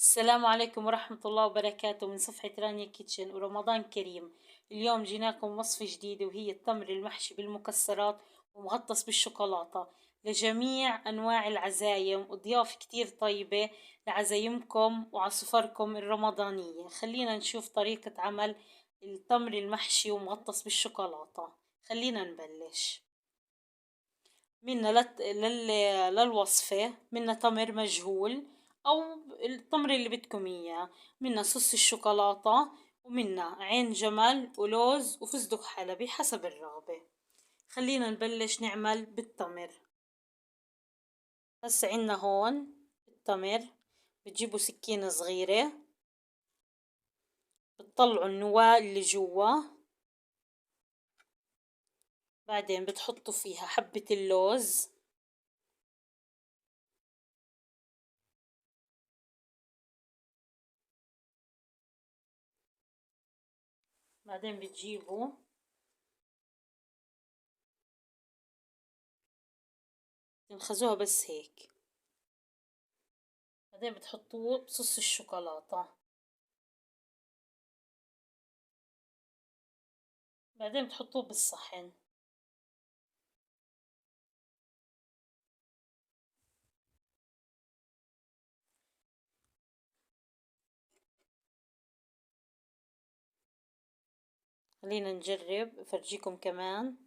السلام عليكم ورحمة الله وبركاته من صفحة رانيا كيتشن ورمضان كريم. اليوم جيناكم وصفة جديدة وهي التمر المحشي بالمكسرات ومغطس بالشوكولاتة لجميع أنواع العزايم وضيافة كتير طيبة لعزايمكم وعصفركم الرمضانية. خلينا نشوف طريقة عمل التمر المحشي ومغطس بالشوكولاتة. خلينا نبلش. منا للوصفة منا تمر مجهول أو التمر اللي بدكم إياه، منا صوص الشوكولاتة، ومنا عين جمل ولوز وفستق حلبي حسب الرغبة. خلينا نبلش نعمل بالتمر. هسا عنا هون التمر، بتجيبوا سكينة صغيرة بتطلعوا النواة اللي جوا، بعدين بتحطوا فيها حبة اللوز، بعدين بتجيبوا تنخزوها بس هيك، بعدين بتحطوه بصوص الشوكولاتة، بعدين بتحطوه بالصحن. خلينا نجرب افرجيكم كمان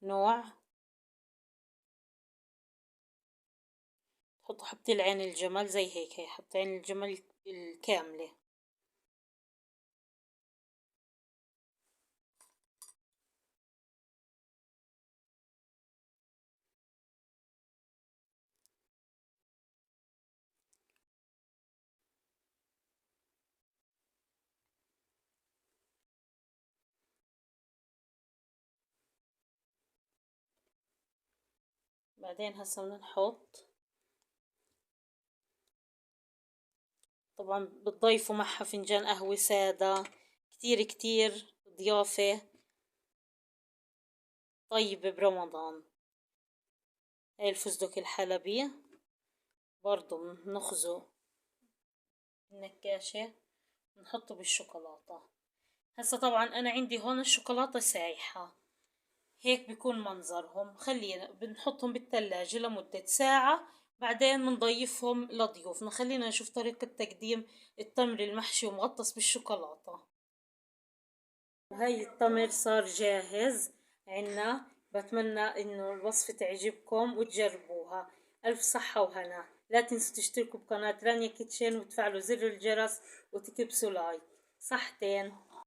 نوع. تحطوا حبة العين الجمل زي هيك، هي حبة عين الجمل الكاملة. بعدين هسا بدنا نحط، طبعا بتضيفوا معها فنجان قهوة سادة. كتير كتير ضيافة طيبة برمضان. هاي الفستق الحلبي برضو بنخزه النكاشة بنحطه بالشوكولاتة. هسا طبعا انا عندي هون الشوكولاتة سايحة، هيك بيكون منظرهم. خلينا بنحطهم بالثلاجة لمدة ساعة، بعدين بنضيفهم لضيوفنا. خلينا نشوف طريقة تقديم التمر المحشي ومغطس بالشوكولاتة. هاي التمر صار جاهز عنا. بتمنى انه الوصفة تعجبكم وتجربوها. الف صحة وهنا. لا تنسوا تشتركوا بقناة رانيا كيتشن وتفعلوا زر الجرس وتكبسوا لايك. صحتين.